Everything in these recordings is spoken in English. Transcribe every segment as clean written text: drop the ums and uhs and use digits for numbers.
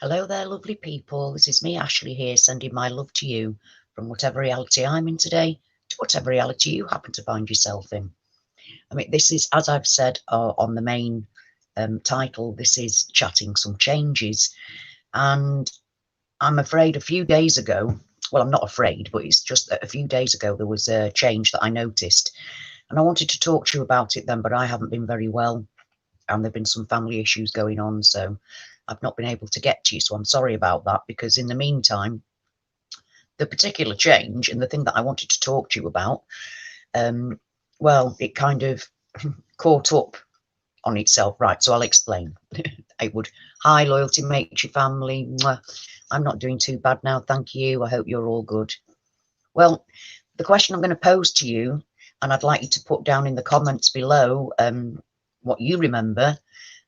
Hello there, lovely people. This is me, Ashley, here, sending my love to you from whatever reality I'm in today to whatever reality you happen to find yourself in. I mean, this is, as I've said on the main title, this is Chatting Some Changes. And I'm afraid a few days ago, well, I'm not afraid, but it's just that a few days ago there was a change that I noticed. And I wanted to talk to you about it then, but I haven't been very well. And there have been some family issues going on, so I've not been able to get to you, so I'm sorry about that, because in the meantime, the particular change and the thing that I wanted to talk to you about, well, it kind of caught up on itself. Right, so I'll explain. I would, hi, loyalty makes you family. Mwah. I'm not doing too bad now, thank you. I hope you're all good. Well, the question I'm going to pose to you, and I'd like you to put down in the comments below what you remember,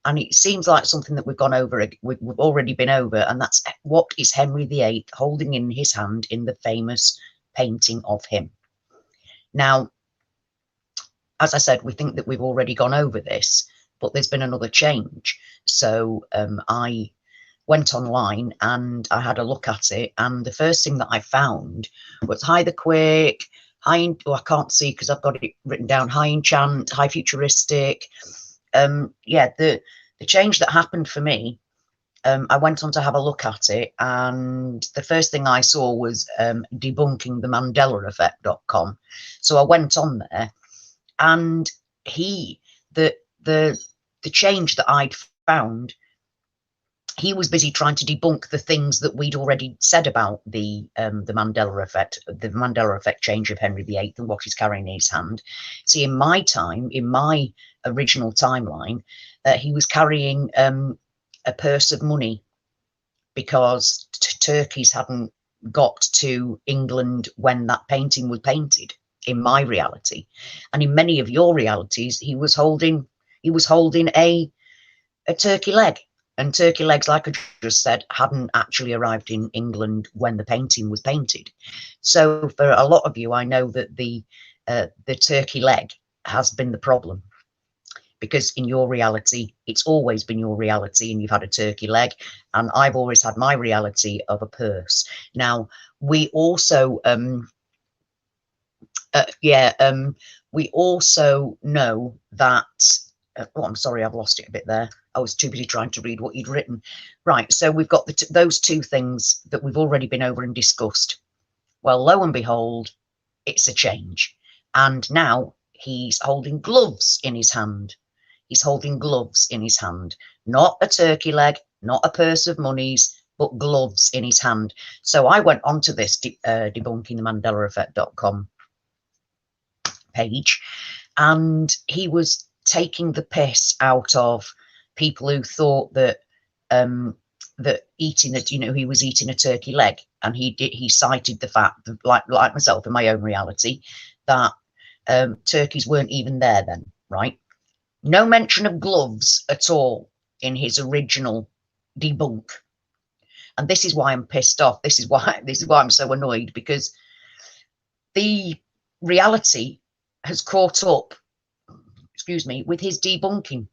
and it seems like something that we've gone over, we've already been over, and that's what is Henry VIII holding in his hand in the famous painting of him. Now, as I said, we think that we've already gone over this, but there's been another change. So I went online and I had a look at it, and the first thing that I found was hi the quick, high, oh, I can't see because I've got it written down, high enchant, high futuristic. Yeah, the change that happened for me, I went on to have a look at it, and the first thing I saw was debunking the Mandela Effect.com. So I went on there, and the change that I'd found, he was busy trying to debunk the things that we'd already said about the Mandela Effect change of Henry VIII and what he's carrying in his hand. See, in my time, in my original timeline, he was carrying a purse of money because turkeys hadn't got to England when that painting was painted, in my reality. And in many of your realities, he was holding a turkey leg. And turkey legs, like I just said, hadn't actually arrived in England when the painting was painted. So for a lot of you, I know that the turkey leg has been the problem, because in your reality, it's always been your reality, and you've had a turkey leg, and I've always had my reality of a purse. Now, we also, we also know that, oh, I'm sorry, I've lost it a bit there. I was too busy trying to read what you'd written. Right, so we've got those two things that we've already been over and discussed. Well, lo and behold, it's a change. And now he's holding gloves in his hand. He's holding gloves in his hand. Not a turkey leg, not a purse of monies, but gloves in his hand. So I went onto this debunking the Mandela Effect.com page, and he was taking the piss out of people who thought that that eating it, he was eating a turkey leg, and he cited the fact that, like myself in my own reality, that turkeys weren't even there then, right? No mention of gloves at all in his original debunk. And this is why I'm pissed off. This is why I'm so annoyed, because the reality has caught up, excuse me, with his debunking.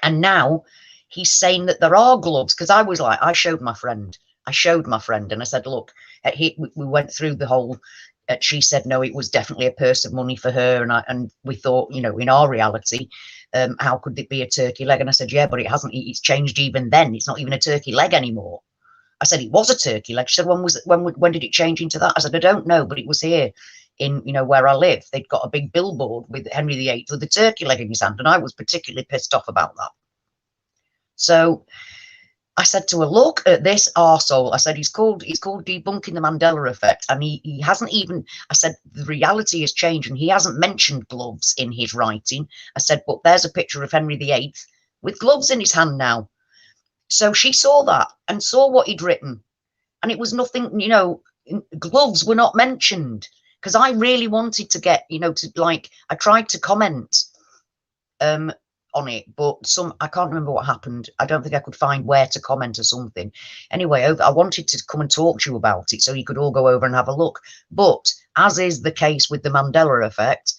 And now he's saying that there are gloves, because I was like, I showed my friend and I said, look, we went through the whole, she said, no, it was definitely a purse of money for her. And we thought, in our reality, how could it be a turkey leg? And I said, yeah, but it hasn't, it's changed even then. It's not even a turkey leg anymore. I said, it was a turkey leg. She said, when did it change into that? I said, I don't know, but it was here in, where I live. They'd got a big billboard with Henry VIII with the turkey leg in his hand. And I was particularly pissed off about that. So I said to her, look at this arsehole. I said, he's called debunking the Mandela Effect, and he hasn't even, I said, the reality has changed, and he hasn't mentioned gloves in his writing. I said, but there's a picture of Henry VIII with gloves in his hand now. So she saw that and saw what he'd written, and it was nothing, gloves were not mentioned, because I really wanted to get, I tried to comment on it, but I can't remember what happened. I don't think I could find where to comment or something. Anyway, I wanted to come and talk to you about it so you could all go over and have a look. But as is the case with the Mandela Effect,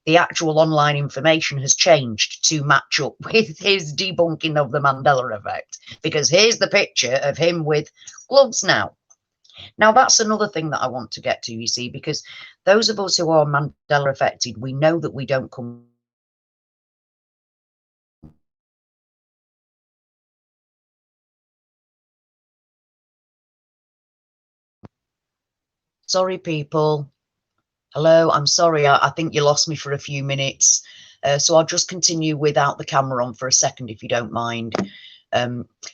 the actual online information has changed to match up with his debunking of the Mandela effect, because here's the picture of him with gloves now. Now, that's another thing that I want to get to, you see, because those of us who are Mandela affected, we know that we don't come. Sorry, people. Hello, I'm sorry. I think you lost me for a few minutes. So I'll just continue without the camera on for a second, if you don't mind.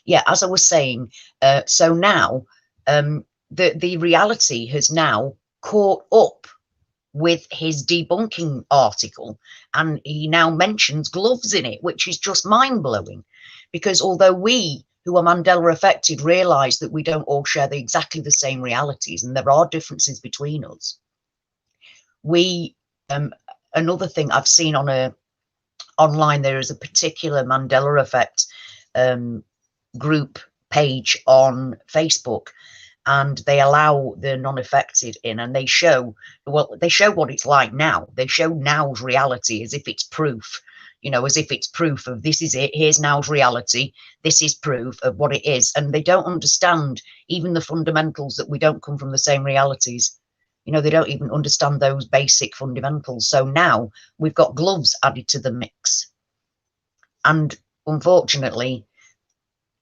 Yeah, as I was saying, so now the reality has now caught up with his debunking article, and he now mentions gloves in it, which is just mind-blowing, because although we who are Mandela affected realize that we don't all share exactly the same realities and there are differences between us, we another thing I've seen on online, there is a particular Mandela Effect group page on Facebook, and they allow the non-affected in, and they show, well, they show what it's like now. They show now's reality as if it's proof, you know, as if it's proof of this is it, here's now's reality, this is proof of what it is. And they don't understand even the fundamentals, that we don't come from the same realities. You know, they don't even understand those basic fundamentals. So now we've got gloves added to the mix. And unfortunately,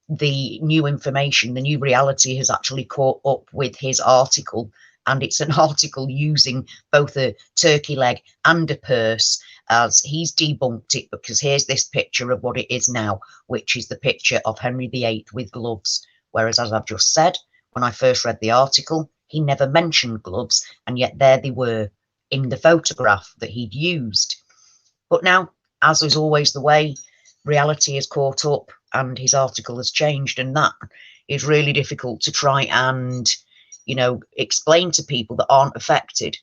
the new information, the new reality has actually caught up with his article, and it's an article using both a turkey leg and a purse, as he's debunked it, because here's this picture of what it is now, which is the picture of Henry VIII with gloves. Whereas, as I've just said, when I first read the article, he never mentioned gloves, and yet there they were in the photograph that he'd used. But now, as is always the way, reality is caught up and his article has changed, and that is really difficult to try and, you know, explain to people that aren't affected.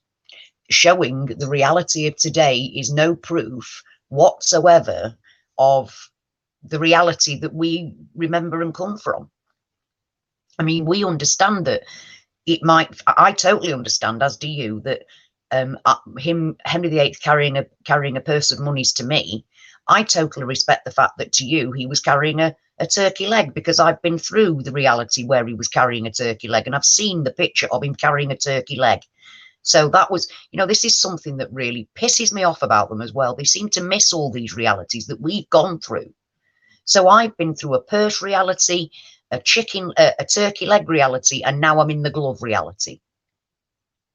Showing the reality of today is no proof whatsoever of the reality that we remember and come from. I mean, we understand that it might, I totally understand, as do you, that Henry VIII carrying a purse of monies, to me, I totally respect the fact that to you he was carrying a turkey leg, because I've been through the reality where he was carrying a turkey leg, and I've seen the picture of him carrying a turkey leg. So that was, you know, this is something that really pisses me off about them as well. They seem to miss all these realities that we've gone through. So I've been through a purse reality, a turkey leg reality, and now I'm in the glove reality.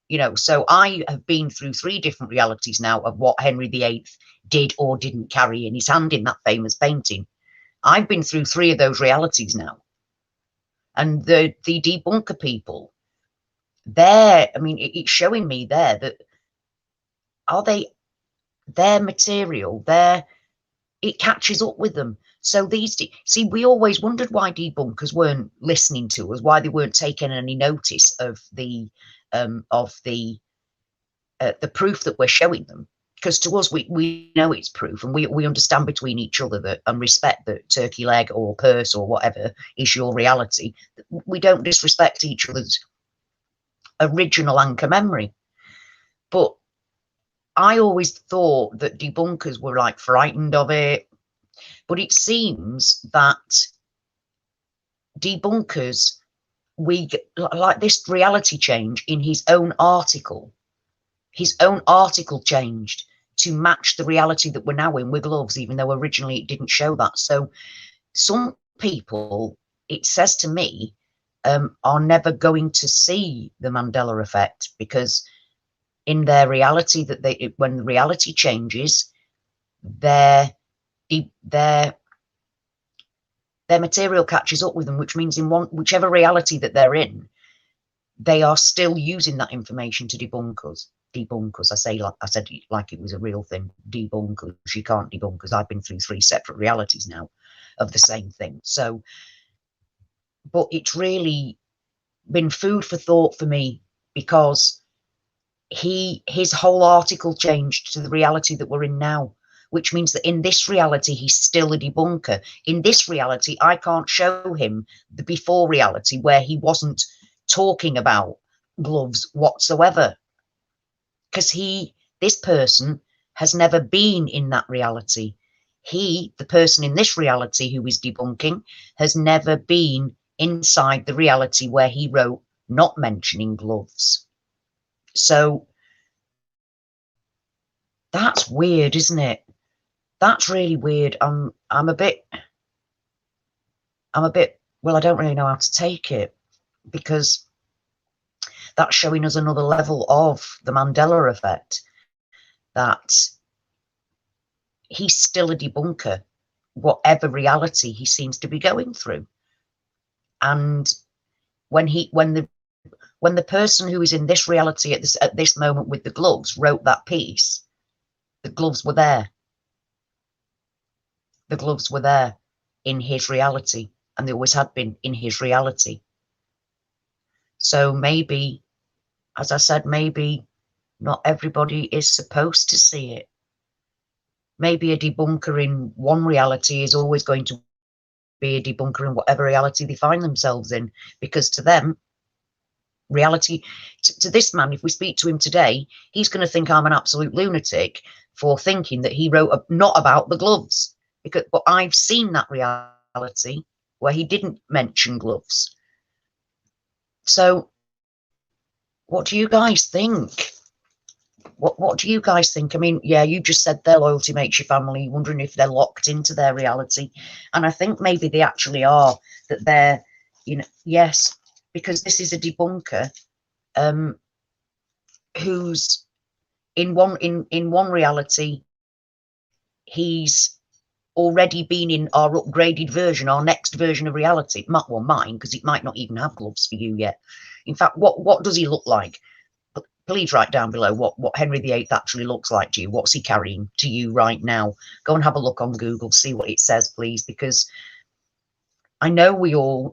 You know, so I have been through 3 different realities now of what Henry VIII did or didn't carry in his hand in that famous painting. I've been through 3 of those realities now. And the debunker people, I mean, it's showing me there that their material, it catches up with them. So see, we always wondered why debunkers weren't listening to us, why they weren't taking any notice of the proof that we're showing them. Because to us, we know it's proof, and we understand between each other that, and respect that turkey leg or purse or whatever is your reality. We don't disrespect each other's original anchor memory. But I always thought that debunkers were like frightened of it. But it seems that debunkers, we like this reality change in his own article. His own article changed to match the reality that we're now in with gloves, even though originally it didn't show that. So some people, it says to me, are never going to see the Mandela effect, because in their reality, that when the reality changes, their material catches up with them, which means in whichever reality that they're in, they are still using that information to debunk us. I said like it was a real thing. Debunkers, you can't debunk us. I've been through 3 separate realities now of the same thing. So, but it's really been food for thought for me, because his whole article changed to the reality that we're in now, which means that in this reality he's still a debunker. In this reality, I can't show him the before reality where he wasn't talking about gloves whatsoever, because this person has never been in that reality. He, the person in this reality who is debunking, has never been inside the reality where he wrote not mentioning gloves. So that's weird, isn't it? That's really weird. I'm a bit, well, I don't really know how to take it, because that's showing us another level of the Mandela effect, that he's still a debunker, whatever reality he seems to be going through. And when the person who is in this reality at this moment with the gloves wrote that piece, the gloves were there. The gloves were there in his reality, and they always had been in his reality. So maybe, as I said, maybe not everybody is supposed to see it. Maybe a debunker in one reality is always going to be a debunker in whatever reality they find themselves in, because to them, reality, to this man, if we speak to him today, he's going to think I'm an absolute lunatic for thinking that he wrote not about the gloves, but I've seen that reality where he didn't mention gloves. So what do you guys think? What do you guys think? I mean, yeah, you just said their loyalty makes you family, wondering if they're locked into their reality. And I think maybe they actually are, that they're, yes, because this is a debunker who's in one reality, he's already been in our upgraded version, our next version of reality. Well, mine, because it might not even have gloves for you yet. In fact, what does he look like? Please write down below what Henry VIII actually looks like to you. What's he carrying to you right now? Go and have a look on Google, see what it says, please, because I know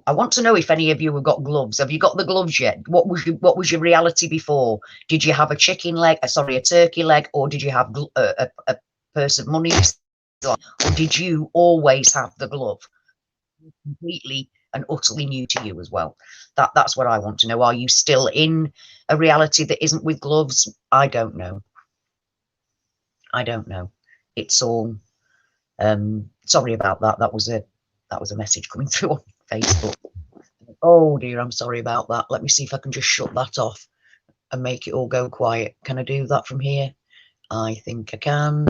I want to know if any of you have got gloves. Have you got the gloves yet? What was your reality before? Did you have a chicken leg, a turkey leg, or did you have a purse of money? Or did you always have the glove? Completely and utterly new to you as well. That's what I want to know. Are you still in a reality that isn't with gloves? I don't know. I don't know. It's all sorry about that. That was a message coming through on Facebook. Oh dear, I'm sorry about that. Let me see if I can just shut that off and make it all go quiet. Can I do that from here? I think I can.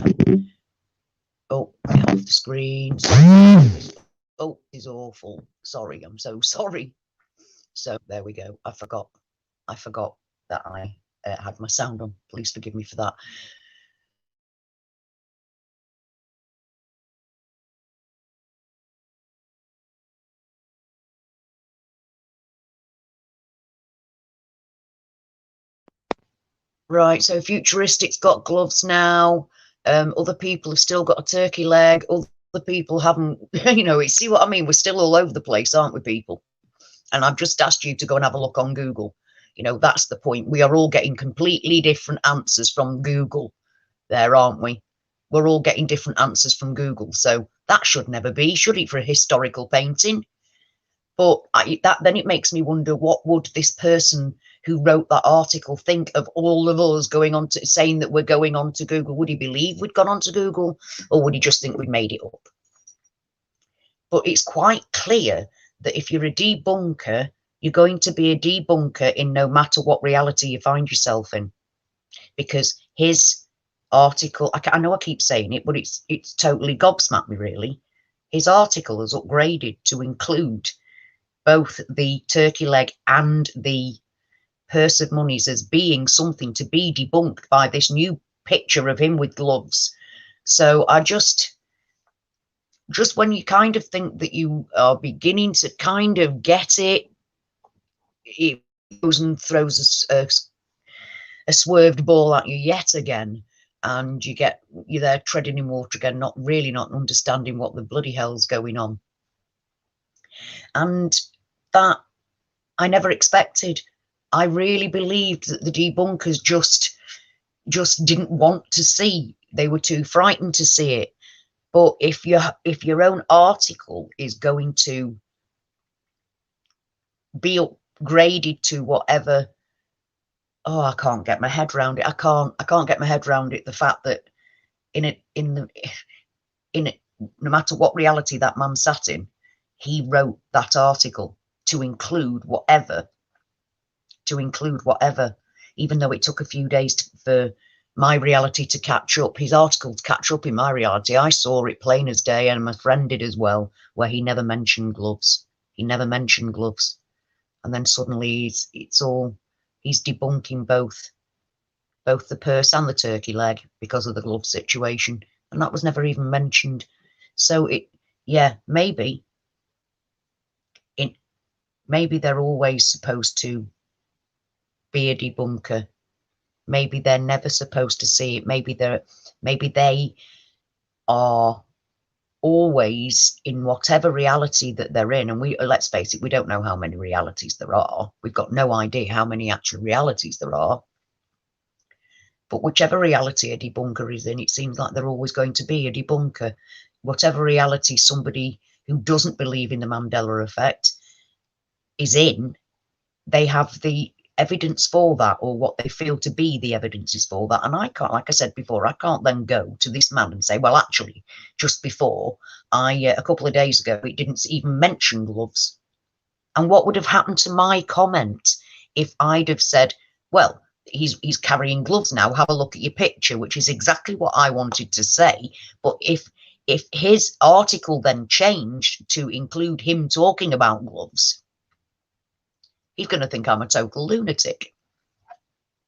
Oh, get off the screen. Oh, it's awful. Sorry, I'm so sorry. So there we go. I forgot that I had my sound on. Please forgive me for that. Right, so Futuristic's got gloves now. Other people have still got a turkey leg. Other people haven't. See what I mean? We're still all over the place, aren't we, people? And I've just asked you to go and have a look on Google. That's the point. We are all getting completely different answers from Google there, aren't we? We're all getting different answers from Google. So that should never be, should it, for a historical painting? But then it makes me wonder, what would this person who wrote that article think of all of us going on to saying that we're going on to Google? Would he believe we'd gone on to Google, or would he just think we'd made it up? But it's quite clear that if you're a debunker, you're going to be a debunker in no matter what reality you find yourself in, because his article, I know I keep saying it, but it's totally gobsmacked me, really. His article is upgraded to include both the turkey leg and the purse of monies as being something to be debunked by this new picture of him with gloves. So I just when you kind of think that you are beginning to kind of get it, it goes and throws a swerved ball at you yet again, and you're there treading in water again, not understanding what the bloody hell's going on. And that I never expected. I really believed that the debunkers just didn't want to see. They were too frightened to see it. But if your own article is going to be upgraded to whatever, I can't get my head around it. I can't get my head around it. The fact that no matter what reality that man sat in, he wrote that article to include whatever, even though it took a few days for my reality to catch up, his article to catch up in my reality. I saw it plain as day, and my friend did as well, where he never mentioned gloves. He never mentioned gloves. And then suddenly he's debunking both the purse and the turkey leg because of the glove situation. And that was never even mentioned. So maybe they're always supposed to be a debunker. Maybe they're never supposed to see it. Maybe they are always in whatever reality that they're in. And let's face it, we don't know how many realities there are. We've got no idea how many actual realities there are. But whichever reality a debunker is in, it seems like they're always going to be a debunker. Whatever reality somebody who doesn't believe in the Mandela effect is in, they have the evidence for that, or what they feel to be the evidence is for that. And I can't, like I said before, I can't then go to this man and say, well, actually, just before, a couple of days ago, it didn't even mention gloves. And what would have happened to my comment if I'd have said, well, he's carrying gloves now, have a look at your picture, which is exactly what I wanted to say. But if his article then changed to include him talking about gloves, he's going to think I'm a total lunatic,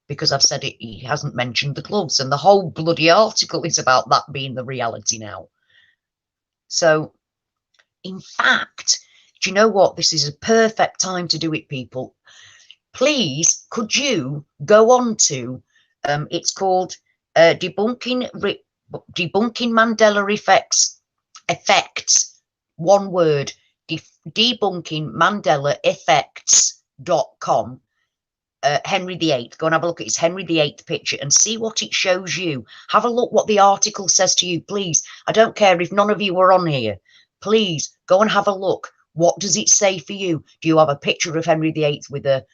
because I've said it, he hasn't mentioned the gloves, and the whole bloody article is about that being the reality now. So, in fact, do you know what? This is a perfect time to do it, people. Please, could you go on to, it's called Debunking Mandela Effects, one word, Debunking Mandela Effects.com. Henry VIII. Go and have a look at his Henry VIII picture and see what it shows you. Have a look what the article says to you, please. I don't care if none of you are on here. Please go and have a look. What does it say for you? Do you have a picture of Henry VIII with the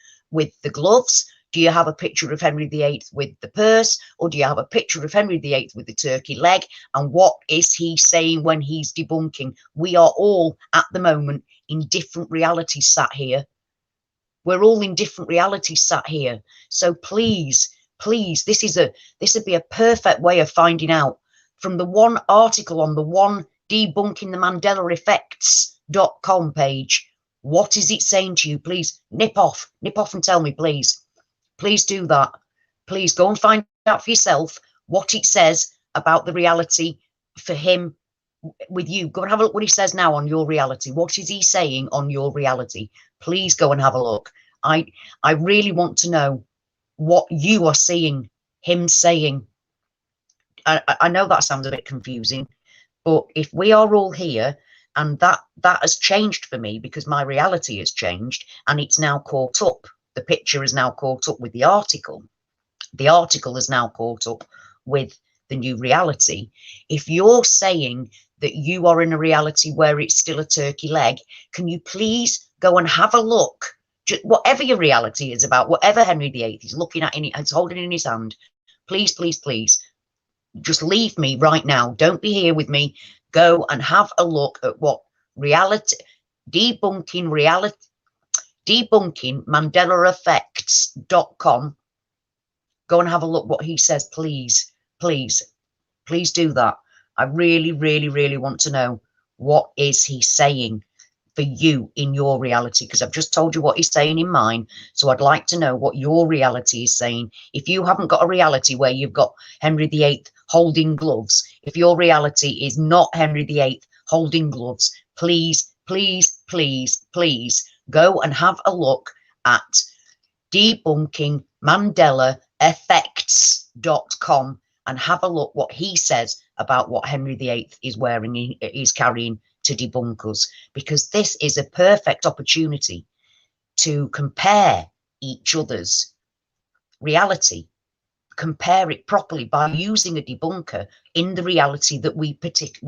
gloves? Do you have a picture of Henry VIII with the purse? Or do you have a picture of Henry VIII with the turkey leg? And what is he saying when he's debunking? We are all at the moment in different realities sat here. We're all in different realities sat here. So please, this would be a perfect way of finding out from the one article on the one Debunking the Mandela Effects.com page. What is it saying to you? Please nip off and tell me, please. Please do that. Please go and find out for yourself what it says about the reality for him with you. Go and have a look what he says now on your reality. What is he saying on your reality? Please go and have a look. I really want to know what you are seeing him saying. I know that sounds a bit confusing, but if we are all here, and that has changed for me because my reality has changed and it's now caught up. The picture is now caught up with the article. The article is now caught up with the new reality. If you're saying that you are in a reality where it's still a turkey leg, can you please go and have a look? Just whatever your reality is about, whatever Henry VIII is looking at, he's holding in his hand, please, just leave me right now. Don't be here with me. Go and have a look at what reality, debunking Mandela Effects.com. Go and have a look what he says, please do that. I really want to know what is he saying for you in your reality, because I've just told you what he's saying in mine. So I'd like to know what your reality is saying. If you haven't got a reality where you've got Henry VIII holding gloves, if your reality is not Henry VIII holding gloves, please go and have a look at Debunking Mandela Effects.com and have a look what he says about what Henry VIII is wearing, is carrying, to debunk us, because this is a perfect opportunity to compare each other's reality, compare it properly by using a debunker in the reality that we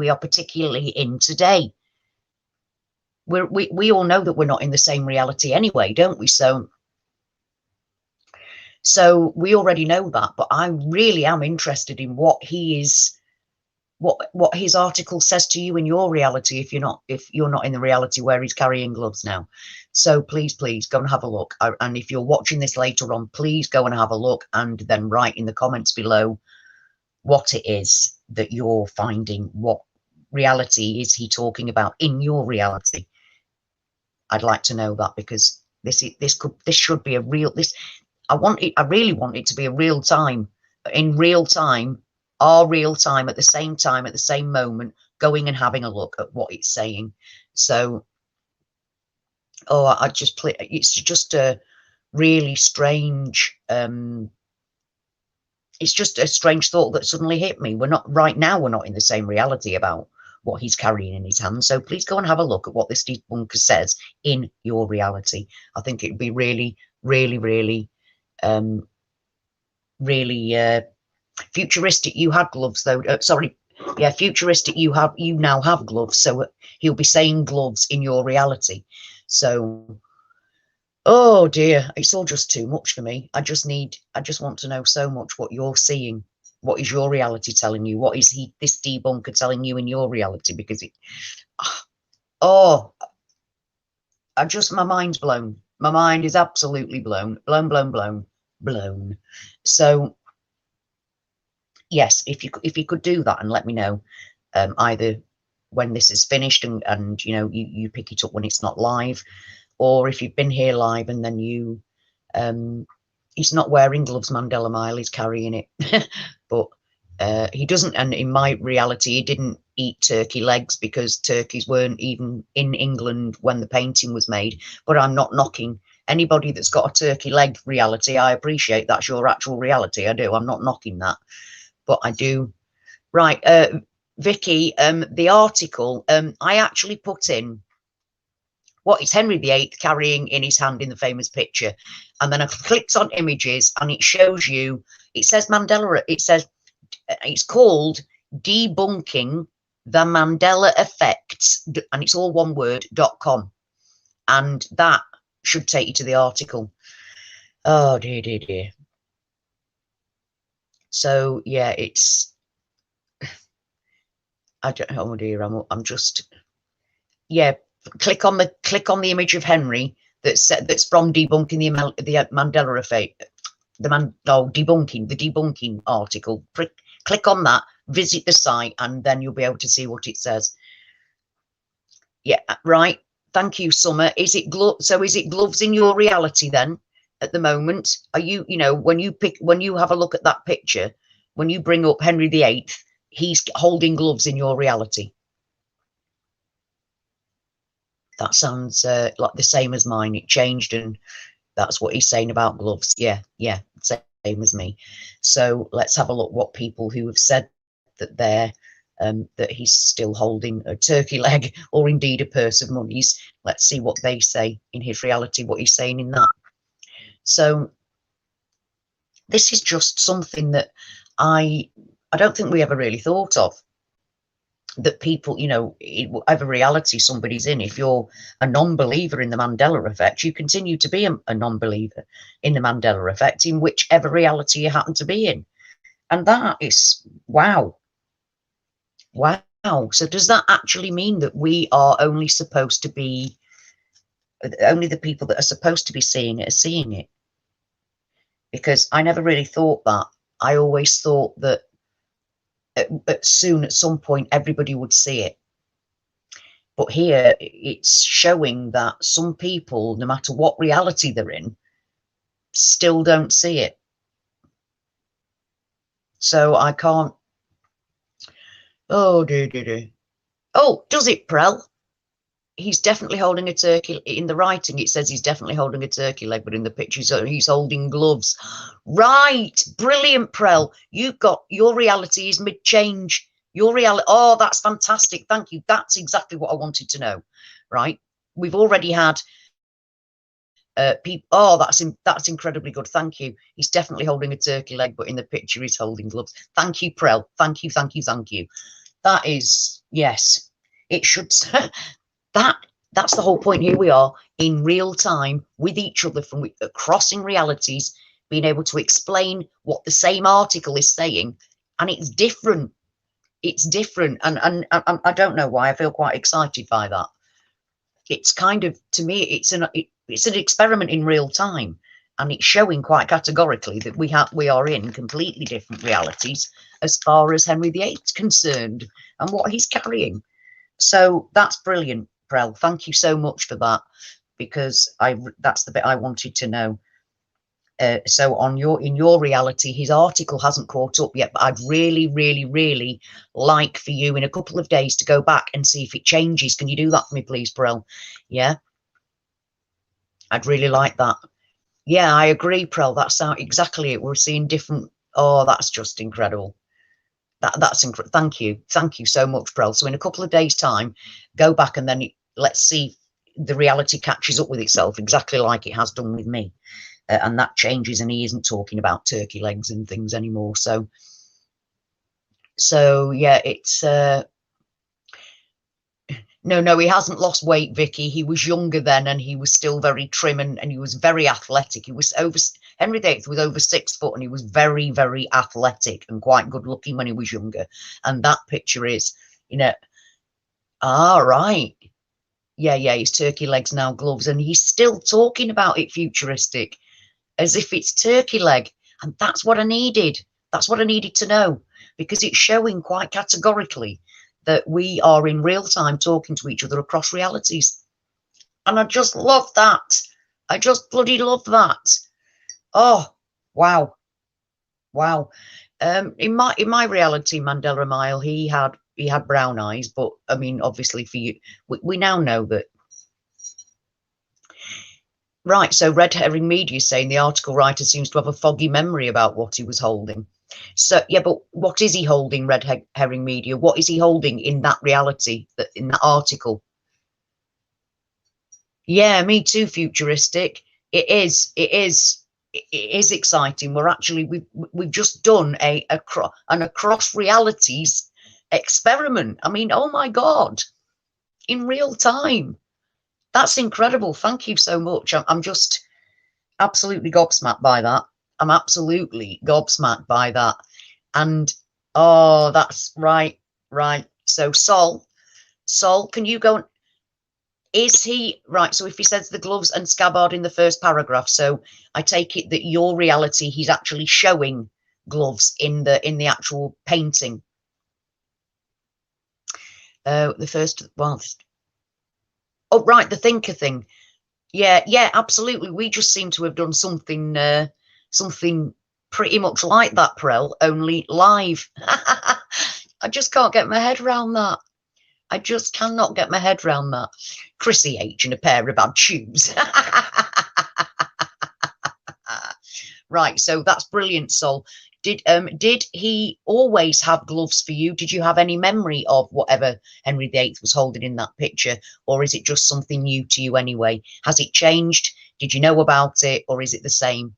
are particularly in today. We all know that we're not in the same reality anyway, don't we? So we already know that, but I really am interested in what he is what his article says to you in your reality if you're not in the reality where he's carrying gloves now. So please go and have a look. And if you're watching this later on, please go and have a look, and then write in the comments below what it is that you're finding. What reality is he talking about in your reality? I'd like to know that, because this should be a real, I really want it to be a real time, in real time, our real time, at the same time, at the same moment, going and having a look at what it's saying. So, oh, it's just a really strange, it's just a strange thought that suddenly hit me. We're not in the same reality about what he's carrying in his hand. So please go and have a look at what this debunker says in your reality. I think it'd be really, really, really, really futuristic. You had gloves though. Sorry, yeah, futuristic. You now have gloves. So he'll be saying gloves in your reality. So, oh dear, it's all just too much for me. I just want to know so much what you're seeing. What is your reality telling you? What is this debunker telling you in your reality? Because oh, my mind's blown. My mind is absolutely blown. Blown. So yes, if you could do that and let me know, either when this is finished and you know, you pick it up when it's not live, or if you've been here live and then you he's not wearing gloves, Mandela Mile, he's carrying it. But he doesn't, and in my reality, he didn't eat turkey legs because turkeys weren't even in England when the painting was made. But I'm not knocking anybody that's got a turkey leg reality. I appreciate that's your actual reality. I do. I'm not knocking that, but I do. Right, Vicky, the article, I actually put in what is Henry VIII carrying in his hand in the famous picture, and then I clicked on images and it shows you, it says Mandela, it says it's called Debunking the Mandela Effect, and it's all one word, .com, and that should take you to the article. Oh dear. So yeah, it's, I don't, oh dear, I'm just, yeah, click on the image of Henry that's from Debunking the Mandela Effect, debunking the debunking article. Click on that, visit the site, and then you'll be able to see what it says. Yeah, right. Thank you, Summer. Is it gloves in your reality then at the moment? Are you know, when you have a look at that picture, when you bring up Henry VIII, he's holding gloves in your reality? That sounds like the same as mine. It changed, and that's what he's saying about gloves. Yeah, same as me. So let's have a look what people who have said that that he's still holding a turkey leg or indeed a purse of monies. Let's see what they say in his reality, what he's saying in that. So this is just something that I don't think we ever really thought of. That people, you know, whatever reality somebody's in, if you're a non-believer in the Mandela Effect, you continue to be a non-believer in the Mandela Effect in whichever reality you happen to be in. And that is, wow. So does that actually mean that we are only supposed to be, only the people that are supposed to be seeing it are seeing it? Because I never really thought that. I always thought that at some point everybody would see it. But here it's showing that some people, no matter what reality they're in, still don't see it. So I can't. Oh dear. Oh, does it, Prel? He's definitely holding a turkey. In the writing it says he's definitely holding a turkey leg, but in the picture he's holding gloves. Right, brilliant, Prel. You've got, your reality is mid-change. Your reality, oh, that's fantastic. Thank you. That's exactly what I wanted to know. Right, we've already had people. Oh, that's incredibly good. Thank you. He's definitely holding a turkey leg, but in the picture he's holding gloves. Thank you, Prel. Thank you. That is, yes, it should. That's the whole point. Here we are in real time with each other, from crossing realities, being able to explain what the same article is saying, and it's different. it's different, and I don't know why I feel quite excited by that. It's kind of, to me, it's an experiment in real time, and it's showing quite categorically that we are in completely different realities as far as Henry VIII is concerned and what he's carrying. So that's brilliant, Prel. Thank you so much for that, because that's the bit I wanted to know. So in your reality, his article hasn't caught up yet, but I'd really, really, really like for you in a couple of days to go back and see if it changes. Can you do that for me, please, Prel? Yeah, I'd really like that. Yeah, I agree, Prel. That's exactly it. We're seeing different. Oh, that's just incredible. That's incredible. Thank you so much, Prel. So in a couple of days' time, go back and then let's see if the reality catches up with itself exactly like it has done with me. And that changes, and he isn't talking about turkey legs and things anymore. So yeah, it's no, he hasn't lost weight, Vicky. He was younger then, and he was still very trim, and he was very athletic. He was Henry VIII was over 6 foot, and he was very, very athletic and quite good looking when he was younger. And that picture is, right. Yeah, his turkey legs now gloves, and he's still talking about it futuristic, as if it's turkey leg. And that's what I needed. That's what I needed to know, because it's showing quite categorically that we are in real time talking to each other across realities. And I just love that. I just bloody love that. Oh, wow. Wow. In my reality, Mandela Mile, he had brown eyes, but I mean, obviously for you, we now know that. Right, so Red Herring Media is saying the article writer seems to have a foggy memory about what he was holding. So, yeah, but what is he holding, Red Herring Media? What is he holding in that reality, in that article? Yeah, me too, futuristic. It is exciting. We've just done an across realities experiment. I mean, oh my God, in real time. That's incredible. Thank you so much. I'm just absolutely gobsmacked by that. I'm absolutely gobsmacked by that. And oh, that's right. So Sol, can you go? Is he right? So if he says the gloves and scabbard in the first paragraph, so I take it that your reality, he's actually showing gloves in the actual painting. The first, well, oh right, the thinker thing. Yeah, absolutely. We just seem to have done something pretty much like that, Prel, only live. I just can't get my head around that. I just cannot get my head around that. Chrissy H in a pair of bad shoes. Right, so that's brilliant, Sol. Did he always have gloves for you? Did you have any memory of whatever Henry VIII was holding in that picture, or is it just something new to you anyway? Has it changed? Did you know about it, or is it the same?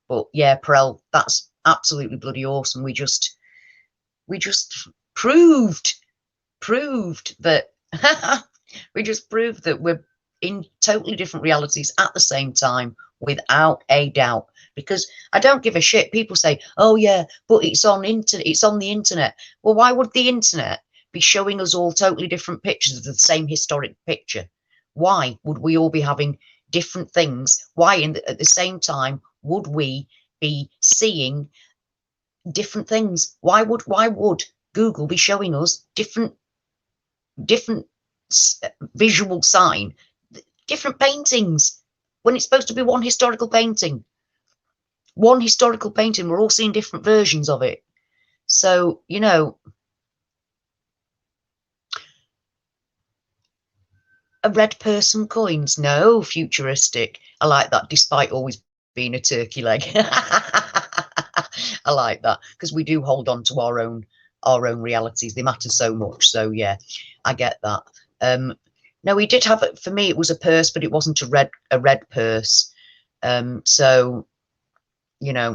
But yeah, Prel, that's absolutely bloody awesome. We just proved that we just proved that we're in totally different realities at the same time, without a doubt. Because I don't give a shit. People say, oh yeah, but it's on the internet. Well, why would the internet be showing us all totally different pictures of the same historic picture? Why would we all be having different things? Why at the same time would we be seeing different things? Why would Google be showing us different visual sign, different paintings, when it's supposed to be one historical painting? We're all seeing different versions of it. So, a red person coins, no, futuristic. I like that, despite always being a turkey leg. I like that, because we do hold on to our own realities. They matter so much. So yeah, I get that. No, he did have it. For me, it was a purse, but it wasn't a red purse. So, yeah,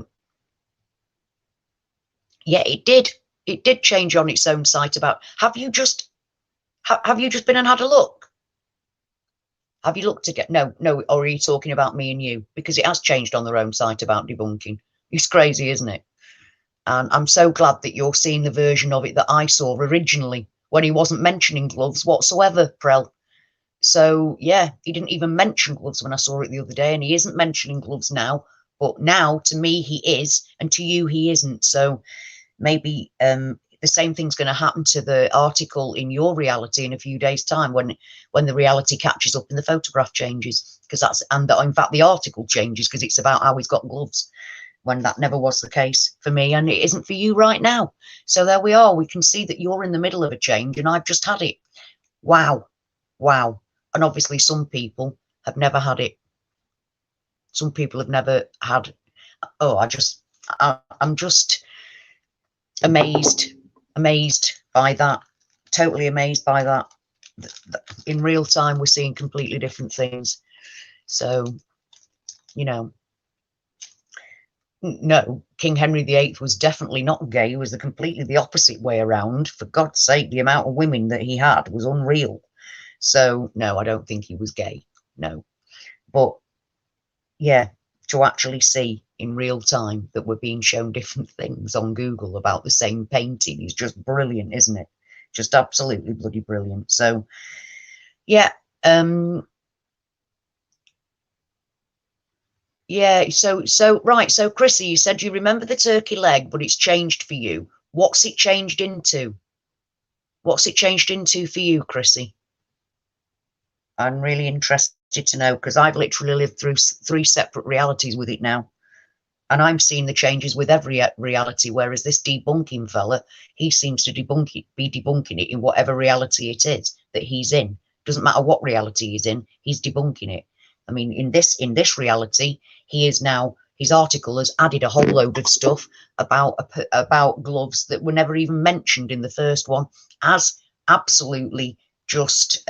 it did change on its own site. About, have you just been and had a look? Have you looked again? No, or are you talking about me and you? Because it has changed on their own site about debunking. It's crazy, isn't it? And I'm so glad that you're seeing the version of it that I saw originally, when he wasn't mentioning gloves whatsoever, Prel. So yeah, he didn't even mention gloves when I saw it the other day, and he isn't mentioning gloves now. But now, to me, he is, and to you, he isn't. So maybe the same thing's going to happen to the article in your reality in a few days' time, when the reality catches up and the photograph changes, because that's, and in fact the article changes because it's about how he's got gloves, when that never was the case for me, and it isn't for you right now. So there we are. We can see that you're in the middle of a change, and I've just had it. Wow, wow. And obviously some people have never had it. Some people have never had. Oh, I'm just amazed by that. Totally amazed by that. In real time, we're seeing completely different things. So, you know, no, King Henry VIII was definitely not gay. It was completely the opposite way around. For God's sake, the amount of women that he had was unreal. So, no, I don't think he was gay. No. But, yeah, to actually see in real time that we're being shown different things on Google about the same painting is just brilliant, isn't it? Just absolutely bloody brilliant. So, yeah, yeah, so right, so Chrissy, you said you remember the turkey leg, but it's changed for you. What's it changed into? What's it changed into for you, Chrissy? I'm really interested to know, because I've literally lived through 3 separate realities with it now. And I'm seeing the changes with every reality, whereas this debunking fella, he seems to be debunking it in whatever reality it is that he's in. Doesn't matter what reality he's in, he's debunking it. I mean, in this reality, he is now, his article has added a whole load of stuff about gloves that were never even mentioned in the first one, as absolutely just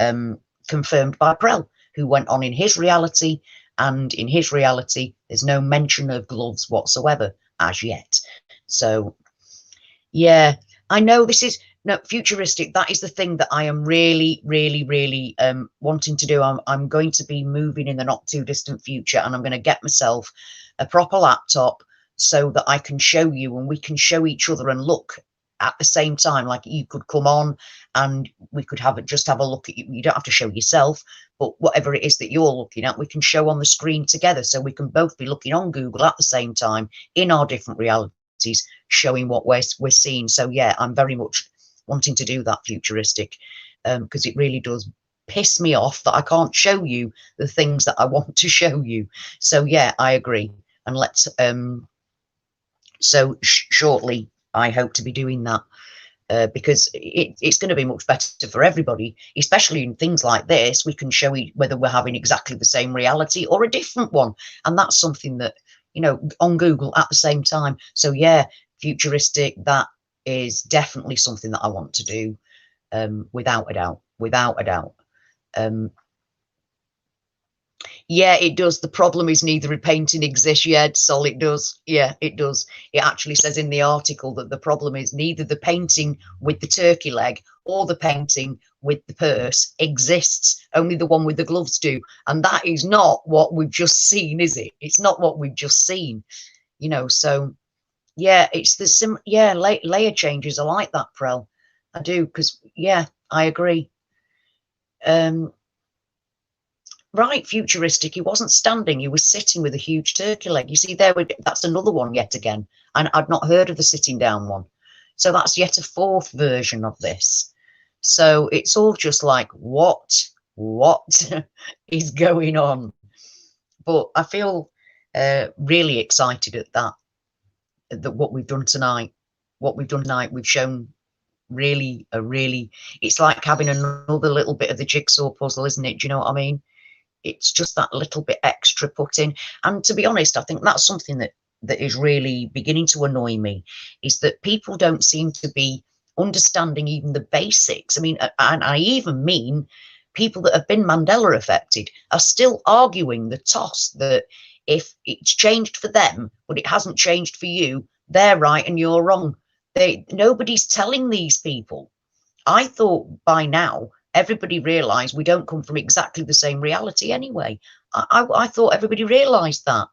confirmed by Prel, who went on in his reality. And in his reality, there's no mention of gloves whatsoever as yet. So, yeah, I know this is no futuristic. That is the thing that I am really, really, really wanting to do. I'm going to be moving in the not too distant future, and I'm going to get myself a proper laptop so that I can show you, and we can show each other and look at the same time. Like, you could come on and we could just have a look at you. You don't have to show yourself, but whatever it is that you're looking at, we can show on the screen together, so we can both be looking on Google at the same time in our different realities, showing what we're seeing. So yeah, I'm very much wanting to do that futuristic, because it really does piss me off that I can't show you the things that I want to show you. So yeah, I agree. And let's shortly I hope to be doing that, because it's going to be much better for everybody, especially in things like this. We can show whether we're having exactly the same reality or a different one, and that's something that, you know, on Google at the same time. So yeah, futuristic, that is definitely something that I want to do, without a doubt. Yeah, it does. The problem is neither painting exists yet, Sol. It does. Yeah, it does. It actually says in the article that the problem is neither the painting with the turkey leg or the painting with the purse exists. Only the one with the gloves do. And that is not what we've just seen, is it? It's not what we've just seen, you know. So yeah, it's the layer changes. I like that, Prel. I do, because yeah, I agree. Right, futuristic. He wasn't standing, he was sitting with a huge turkey leg. You see, that's another one yet again. And I'd not heard of the sitting down one. So that's yet a 4th version of this. So it's all just like, what is going on? But I feel really excited at that what we've done tonight. We've shown really, it's like having another little bit of the jigsaw puzzle, isn't it? Do you know what I mean? It's just that little bit extra put in. And to be honest, I think that's something that is really beginning to annoy me, is that people don't seem to be understanding even the basics. I mean, and I even mean people that have been Mandela affected are still arguing the toss that if it's changed for them, but it hasn't changed for you, they're right and you're wrong. Nobody's telling these people. I thought by now everybody realised we don't come from exactly the same reality anyway. I thought everybody realised that,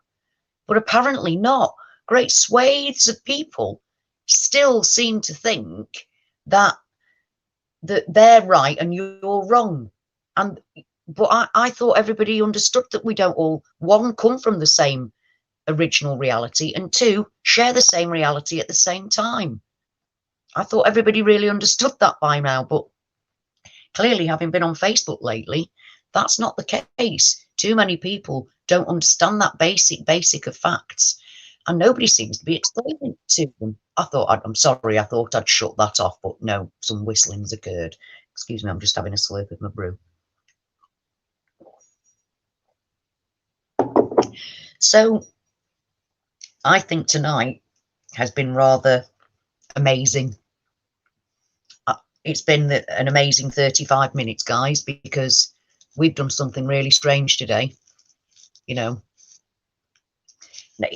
but apparently not. Great swathes of people still seem to think that they're right and you're wrong. And but I thought everybody understood that we don't all, one, come from the same original reality, and two, share the same reality at the same time. I thought everybody really understood that by now, but clearly, having been on Facebook lately, that's not the case. Too many people don't understand that basic of facts, and nobody seems to be explaining it to them. I'm sorry, I thought I'd shut that off, but no, some whistling's occurred. Excuse me, I'm just having a slurp of my brew. So I think tonight has been rather amazing. It's been an amazing 35 minutes, guys, because we've done something really strange today. You know,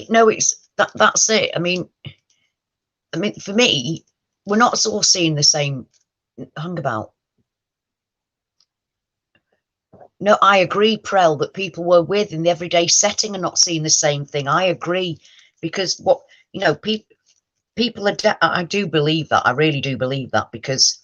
no, that's it. I mean, for me, we're not all seeing the same. Hang about. No, I agree, Prel, that people we're with in the everyday setting are not seeing the same thing. I agree, because what, you know, people are. I do believe that. I really do believe that, because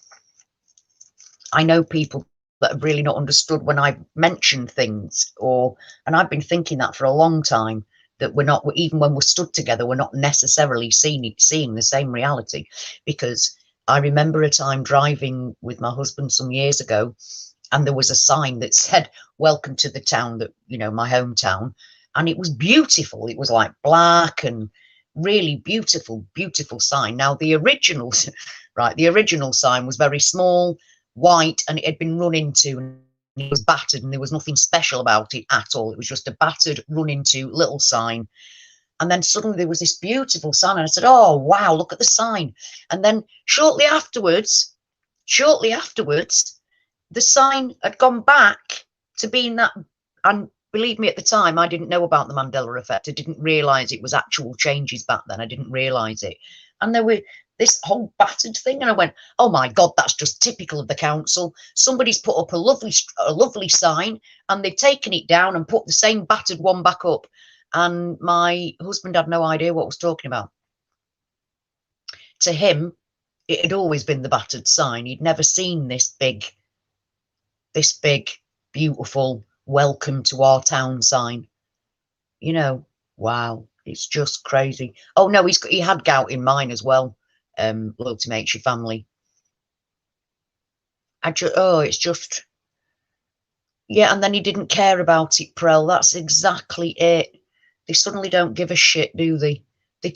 I know people that have really not understood when I mentioned things, and I've been thinking that for a long time, that we're not, even when we're stood together, we're not necessarily seeing the same reality. Because I remember a time driving with my husband some years ago, and there was a sign that said, "Welcome to the town," that, you know, my hometown, and it was beautiful. It was like black and really beautiful sign. Now the original right, the original sign was very small, white, and it had been run into, and it was battered, and there was nothing special about it at all. It was just a battered, run into little sign. And then suddenly there was this beautiful sign, and I said, "Oh wow, look at the sign." And then shortly afterwards, the sign had gone back to being that. And believe me, at the time, I didn't know about the Mandela Effect. I didn't realise it was actual changes back then. I didn't realise it. And there were this whole battered thing, and I went, "Oh my God, that's just typical of the council. Somebody's put up a lovely sign, and they've taken it down and put the same battered one back up." And my husband had no idea what I was talking about. To him, it had always been the battered sign. He'd never seen this big, beautiful "Welcome to our town" sign. You know, wow, it's just crazy. Oh no, he had gout in mine as well. Loyalty makes your family. It's just, yeah. And then he didn't care about it, Prel. That's exactly it. They suddenly don't give a shit, do they? They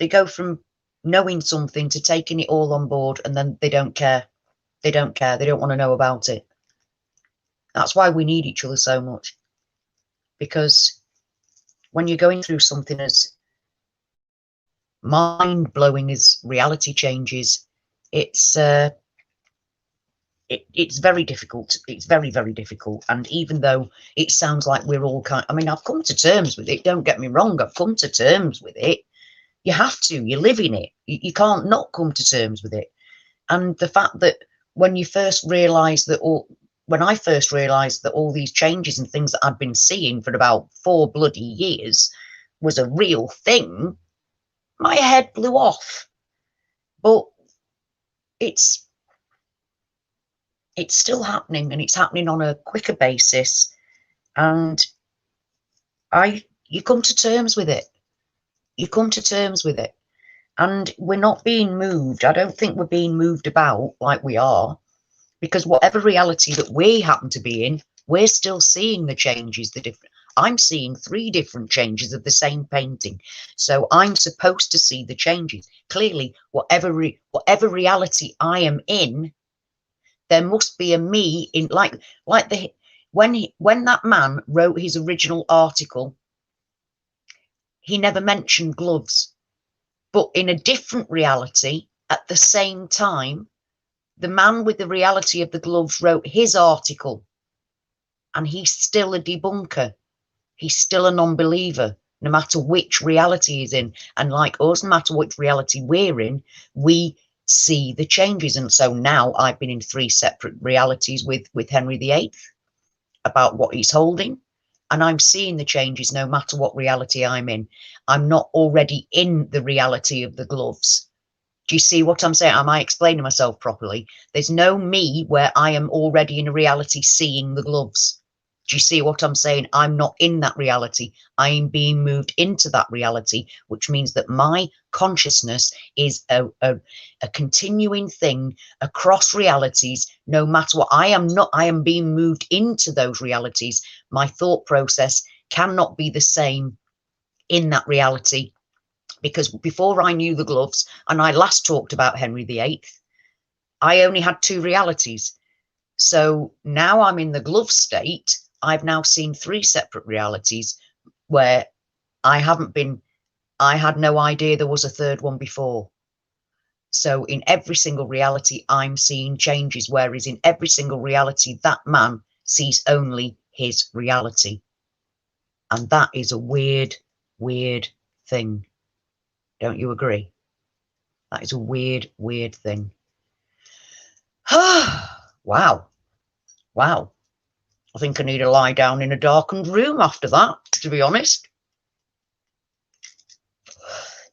go from knowing something to taking it all on board, and then they don't care. They don't care. They don't want to know about it. That's why we need each other so much. Because when you're going through something as mind-blowing as reality changes, it's very difficult. It's very, very difficult. And even though it sounds like we're all I mean, I've come to terms with it. Don't get me wrong. I've come to terms with it. You have to. You live in it. You can't not come to terms with it. And the fact that when I first realised that all these changes and things that I'd been seeing for about 4 bloody years was a real thing, my head blew off. But it's still happening, and it's happening on a quicker basis. And you come to terms with it. You come to terms with it. And we're not being moved. I don't think we're being moved about like we are, because whatever reality that we happen to be in, we're still seeing the changes, I'm seeing 3 different changes of the same painting. So I'm supposed to see the changes. Clearly, whatever reality I am in, there must be a me in, when that man wrote his original article, he never mentioned gloves. But in a different reality, at the same time, the man with the reality of the gloves wrote his article, and he's still a debunker. He's still a non-believer, no matter which reality he's in. And like us, no matter which reality we're in, we see the changes. And so now I've been in 3 separate realities with Henry VIII about what he's holding. and I'm seeing the changes no matter what reality I'm in. I'm not already in the reality of the gloves. Do you see what I'm saying? Am I explaining myself properly? There's no me where I am already in a reality seeing the gloves. Do you see what I'm saying? I'm not in that reality. I'm being moved into that reality, which means that my consciousness is a continuing thing across realities, no matter what. I am being moved into those realities. My thought process cannot be the same in that reality, because before I knew the gloves, and I last talked about Henry VIII, I only had two realities. So now I'm in the glove state. I've now seen three separate realities where I had no idea there was a third one before. So in every single reality, I'm seeing changes, whereas in every single reality, that man sees only his reality. And that is a weird, weird thing. Don't you agree? That is a weird, weird thing. Wow. Wow. I think I need to lie down in a darkened room after that, to be honest.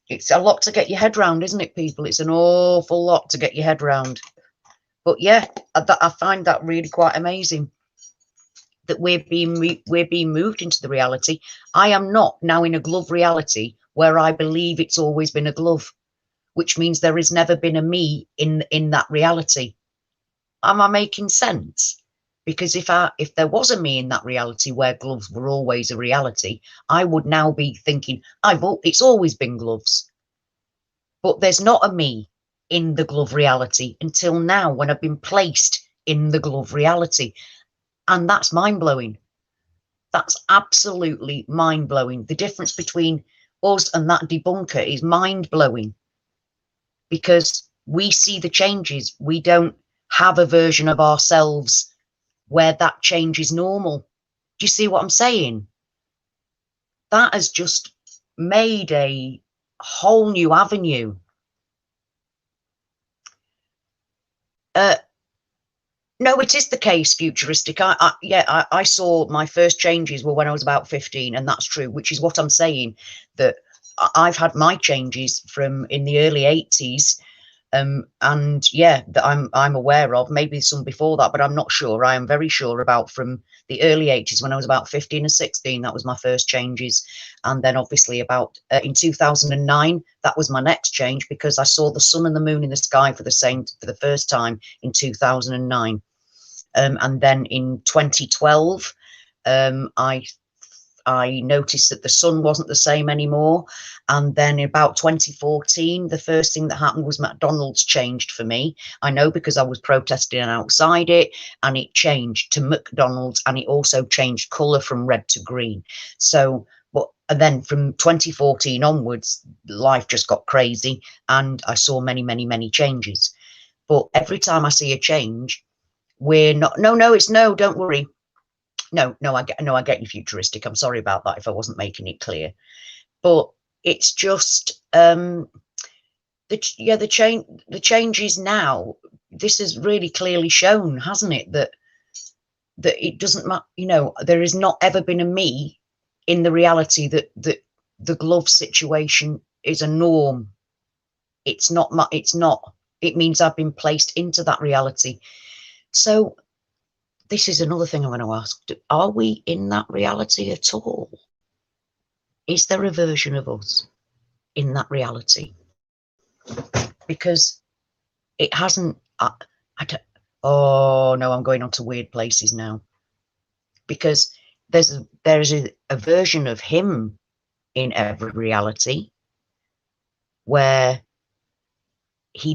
It's a lot to get your head round, isn't it, people? It's an awful lot to get your head round. But yeah, I find that really quite amazing, that we're being moved into the reality. I am not now in a glove reality where I believe it's always been a glove, which means there has never been a me in that reality. Am I making sense? Because if there was a me in that reality where gloves were always a reality, I would now be thinking, it's always been gloves. But there's not a me in the glove reality until now, when I've been placed in the glove reality. And that's mind-blowing. That's absolutely mind-blowing. The difference between us and that debunker is mind-blowing, because we see the changes. We don't have a version of ourselves where that change is normal. Do you see what I'm saying? That has just made a whole new avenue. No, it is the case, futuristic. I saw my first changes were when I was about 15, and that's true, which is what I'm saying, that I've had my changes from in the early 80s. And yeah, that I'm aware of, maybe some before that, but I'm not sure. I am very sure about from the early 80s, when I was about 15 or 16, that was my first changes. And then obviously about in 2009, that was my next change, because I saw the sun and the moon in the sky for the first time in 2009. And then in 2012, I noticed that the sun wasn't the same anymore. And then in about 2014, the first thing that happened was McDonald's changed for me. I know, because I was protesting outside it, and it changed to McDonald's, and it also changed colour from red to green. So, and then from 2014 onwards, life just got crazy, and I saw many, many, many changes. But every time I see a change, we're not, don't worry. No, I get you, futuristic. I'm sorry about that if I wasn't making it clear. But it's just the changes now. This has really clearly shown, hasn't it, that it doesn't matter. There has not ever been a me in the reality that the glove situation is a norm. It's not. It means I've been placed into that reality. So this is another thing I'm going to ask. Are we in that reality at all? Is there a version of us in that reality? Because it hasn't. Oh no, I'm going on to weird places now. Because there's a version of him in every reality where he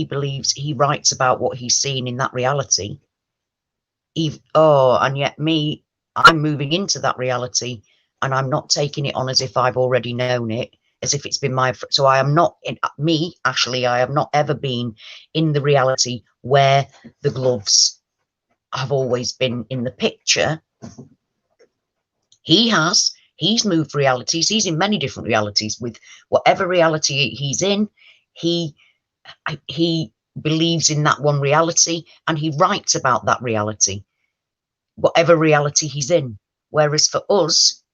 believes, he writes about what he's seen in that reality. And yet I'm moving into that reality, and I'm not taking it on as if I've already known it, as if it's been so I am not in me. Actually, I have not ever been in the reality where the gloves have always been in the picture. He's moved realities. He's in many different realities. With whatever reality he's in, he believes in that one reality, and he writes about that reality, whatever reality he's in, Whereas for us,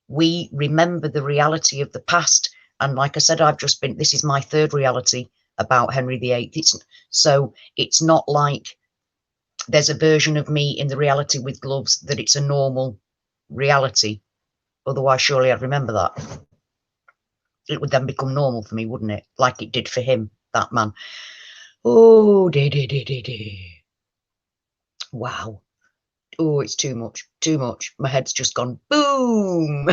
we remember the reality of the past. And like I said, this is my third reality about Henry VIII. So it's not like there's a version of me in the reality with gloves that it's a normal reality. Otherwise, surely I'd remember that. It would then become normal for me, wouldn't it? Like it did for him, that man. Oh, wow. Oh, it's too much, too much. My head's just gone boom.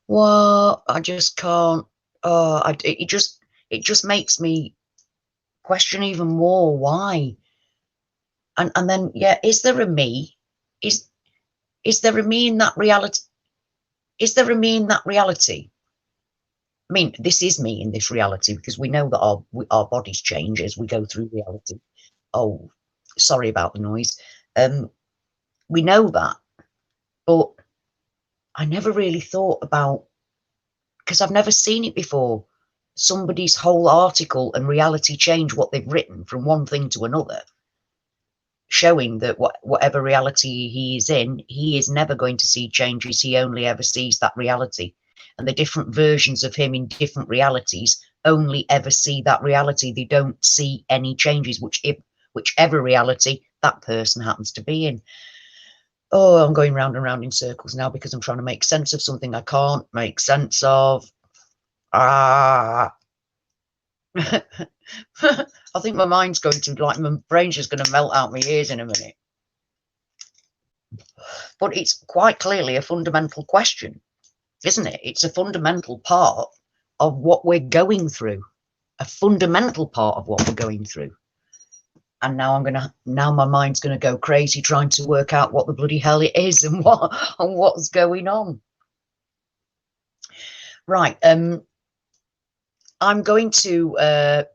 What? I just can't. Oh, it just makes me question even more why. And then, yeah, is there a me? Is there a me in that reality? Is there a me in that reality? I mean, this is me in this reality, because we know that our bodies change as we go through reality. Oh, sorry about the noise. We know that, but I never really thought about, because I've never seen it before, somebody's whole article and reality change what they've written from one thing to another, showing that whatever reality he is in, he is never going to see changes. He only ever sees that reality. And the different versions of him in different realities only ever see that reality. They don't see any changes, whichever reality that person happens to be in. Oh, I'm going round and round in circles now because I'm trying to make sense of something I can't make sense of. I think my mind's going to, like, my brain's just going to melt out my ears in a minute. But it's quite clearly a fundamental question, isn't it? It's a fundamental part of what we're going through. A fundamental part of what we're going through. And now my mind's going to go crazy trying to work out what the bloody hell it is and what's going on. Right. I'm going to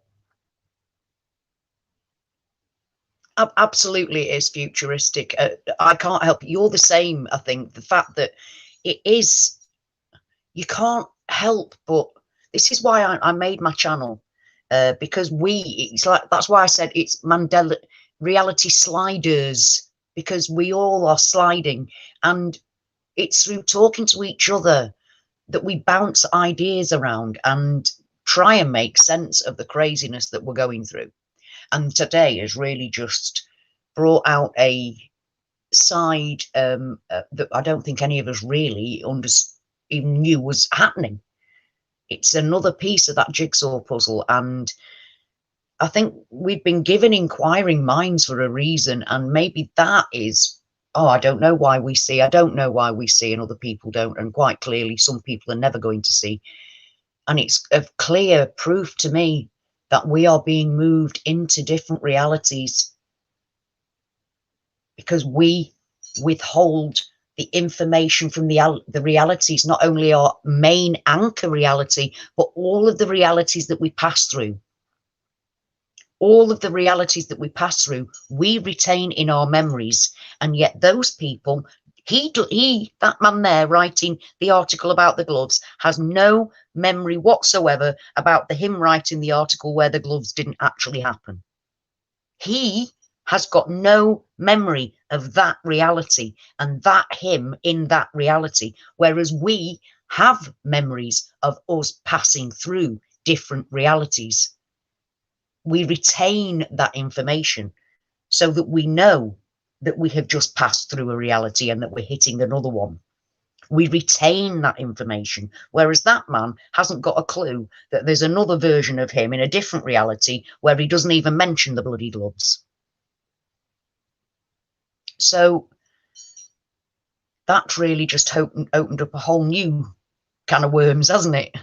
absolutely, it is futuristic. I can't help it. You're the same. I think the fact that it is, you can't help but, this is why I made my channel, because it's like, that's why I said it's Mandela reality sliders, because we all are sliding, and it's through talking to each other that we bounce ideas around and try and make sense of the craziness that we're going through. And today has really just brought out a side that I don't think any of us really even knew was happening. It's another piece of that jigsaw puzzle, and I think we've been given inquiring minds for a reason, and maybe that is, I don't know why we see, and other people don't, and quite clearly some people are never going to see. And it's a clear proof to me that we are being moved into different realities because we withhold the information from the realities, not only our main anchor reality, but all of the realities that we pass through. All of the realities that we pass through, we retain in our memories. And yet those people, that man there writing the article about the gloves, has no memory whatsoever about him writing the article where the gloves didn't actually happen. He has got no memory of that reality and that him in that reality, whereas we have memories of us passing through different realities. We retain that information so that we know that we have just passed through a reality and that we're hitting another one. We retain that information, whereas that man hasn't got a clue that there's another version of him in a different reality where he doesn't even mention the bloody gloves. So that's really just opened up a whole new can of worms, hasn't it?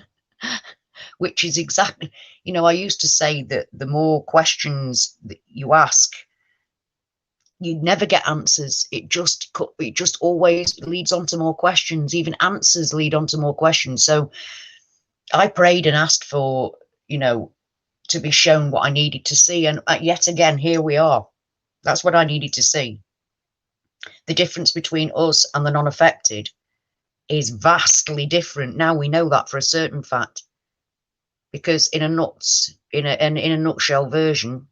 Which is exactly, I used to say that the more questions that you ask, you never get answers. It just always leads on to more questions. Even answers lead on to more questions. So I prayed and asked for, to be shown what I needed to see. And yet again, here we are. That's what I needed to see. The difference between us and the non-affected is vastly different. Now we know that for a certain fact, because in a nutshell version,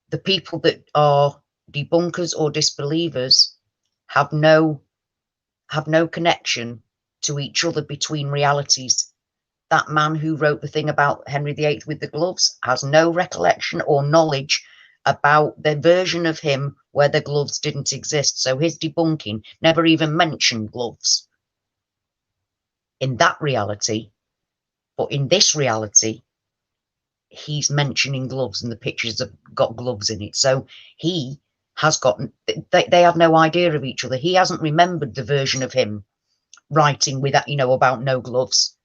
the people that are debunkers or disbelievers have no connection to each other between realities. That man who wrote the thing about Henry VIII with the gloves has no recollection or knowledge about the version of him where the gloves didn't exist. So his debunking never even mentioned gloves in that reality. But in this reality, he's mentioning gloves, and the pictures have got gloves in it. So he has gotten, they have no idea of each other. He hasn't remembered the version of him writing with that, about no gloves,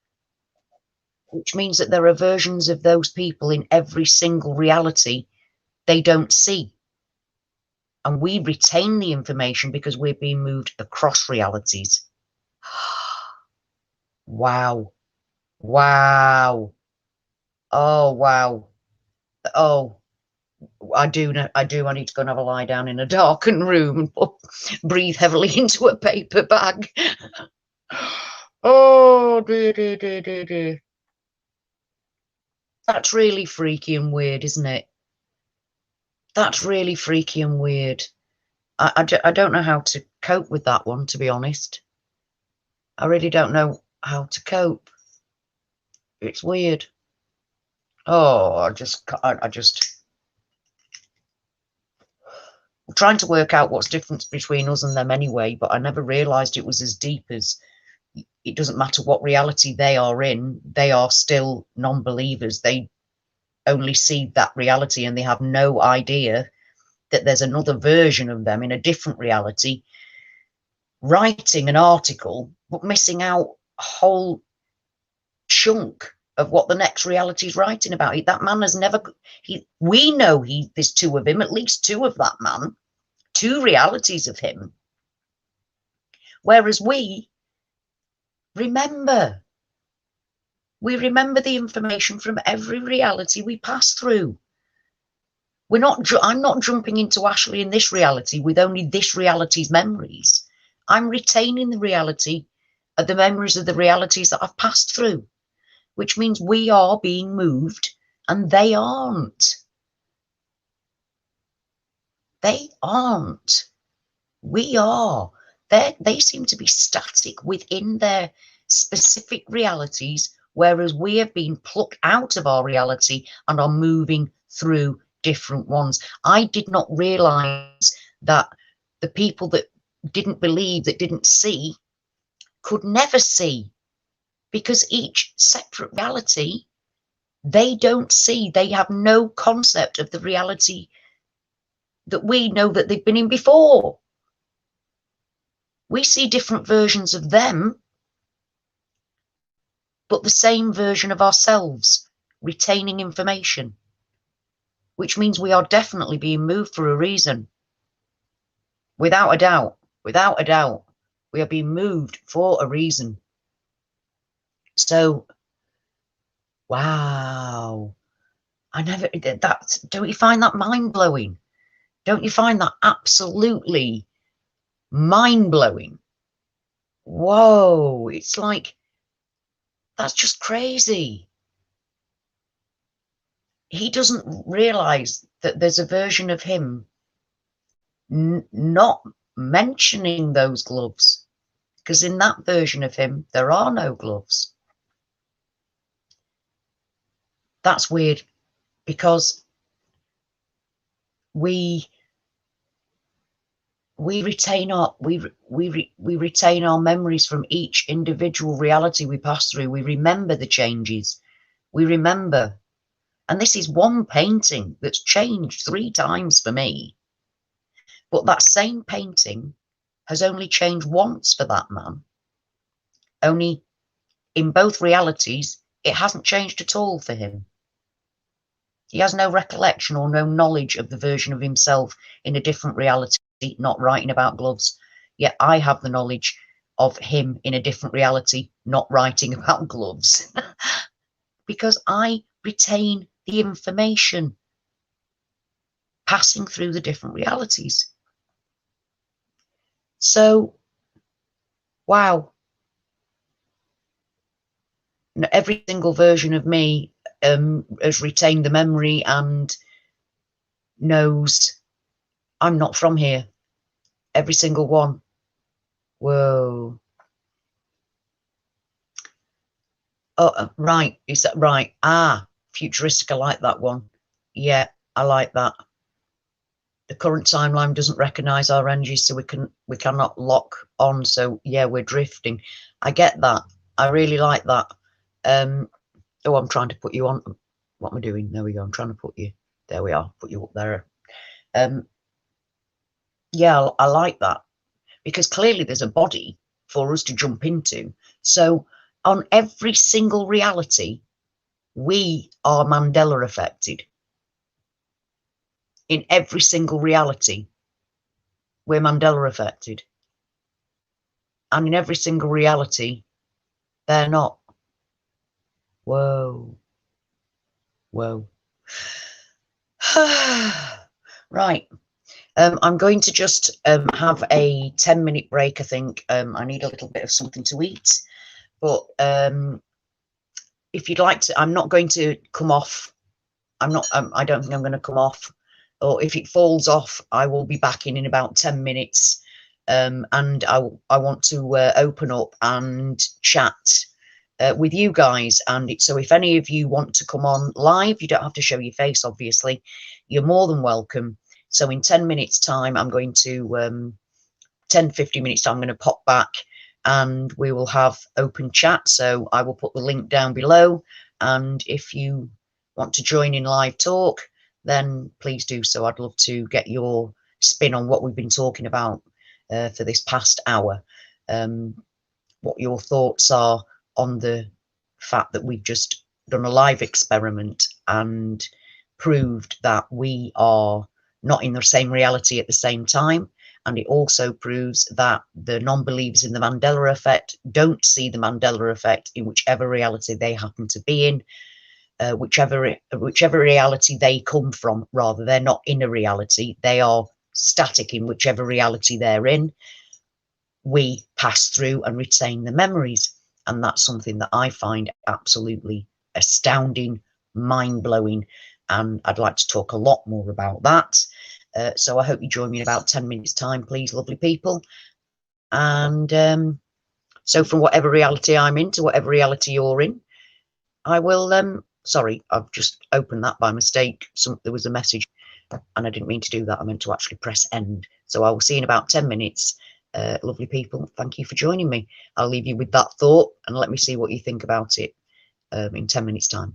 which means that there are versions of those people in every single reality they don't see. And we retain the information because we're being moved across realities. Wow. Wow. Oh, wow. Oh, I do. I need to go and have a lie down in a darkened room and breathe heavily into a paper bag. Oh, dear. That's really freaky and weird, isn't it? That's really freaky and weird. I don't know how to cope with that one, to be honest. I really don't know how to cope. It's weird. Oh, I'm trying to work out what's different between us and them anyway, but I never realised it was as deep as it doesn't matter what reality they are in, they are still non-believers. They only see that reality and they have no idea that there's another version of them in a different reality writing an article, but missing out a whole chunk of what the next reality is writing about. That man has never, we know there's two of him, at least two of that man, two realities of him. Whereas we remember the information from every reality we pass through. I'm not jumping into Ashley in this reality with only this reality's memories. I'm retaining the reality of the memories of the realities that I've passed through, which means we are being moved and they aren't. They aren't. We are. They seem to be static within their specific realities, whereas we have been plucked out of our reality and are moving through different ones. I did not realize that the people that didn't believe, that didn't see, could never see, because each separate reality, they don't see. They have no concept of the reality that we know that they've been in before. We see different versions of them, but the same version of ourselves, retaining information, which means we are definitely being moved for a reason. Without a doubt, we are being moved for a reason. So, wow. Don't you find that mind-blowing? Don't you find that absolutely mind-blowing? Whoa, it's like, that's just crazy. He doesn't realize that there's a version of him not mentioning those gloves, because in that version of him, there are no gloves. That's weird, because we retain our memories from each individual reality we pass through. We remember the changes. We remember. And this is one painting that's changed 3 times for me. But that same painting has only changed once for that man. Only in both realities, it hasn't changed at all for him. He has no recollection or no knowledge of the version of himself in a different reality, not writing about gloves. Yet I have the knowledge of him in a different reality, not writing about gloves. Because I retain the information passing through the different realities. So, wow. Every single version of me has retained the memory and knows I'm not from here. Every single one. Whoa. Oh, right. Is that right? Ah, futuristic. I like that one. Yeah, I like that. The current timeline doesn't recognize our energy, so we cannot lock on. So yeah, we're drifting. I get that. I really like that. Oh, I'm trying to put you on. What am I doing? There we go. I'm trying to put you. There we are. Put you up there. Yeah, I like that, because clearly there's a body for us to jump into. So on every single reality, we are Mandela affected. In every single reality, we're Mandela affected. And in every single reality, they're not. Whoa. Whoa. Right. I'm going to just have a 10-minute break, I think. I need a little bit of something to eat. But if you'd like to, I'm not going to come off. I don't think I'm going to come off. Or if it falls off, I will be back in about 10 minutes. And I want to open up and chat with you guys. And so if any of you want to come on live, you don't have to show your face, obviously. You're more than welcome. So in 10 minutes time, I'm going to 10, 15 minutes time, I'm going to pop back and we will have open chat. So I will put the link down below. And if you want to join in live talk, then please do so. I'd love to get your spin on what we've been talking about for this past hour. What your thoughts are on the fact that we've just done a live experiment and proved that we are not in the same reality at the same time. And it also proves that the non-believers in the Mandela effect don't see the Mandela effect in whichever reality they happen to be in, whichever reality they come from. Rather, they're not in a reality, they are static in whichever reality they're in. We pass through and retain the memories, and that's something that I find absolutely astounding, mind-blowing, and I'd like to talk a lot more about that. So I hope you join me in about 10 minutes time, please, lovely people. And so from whatever reality I'm in to whatever reality you're in, I will sorry, I've just opened that by mistake. There was a message and I didn't mean to do that. I meant to actually press end. So I will see you in about 10 minutes. Lovely people, thank you for joining me. I'll leave you with that thought and let me see what you think about it in 10 minutes time.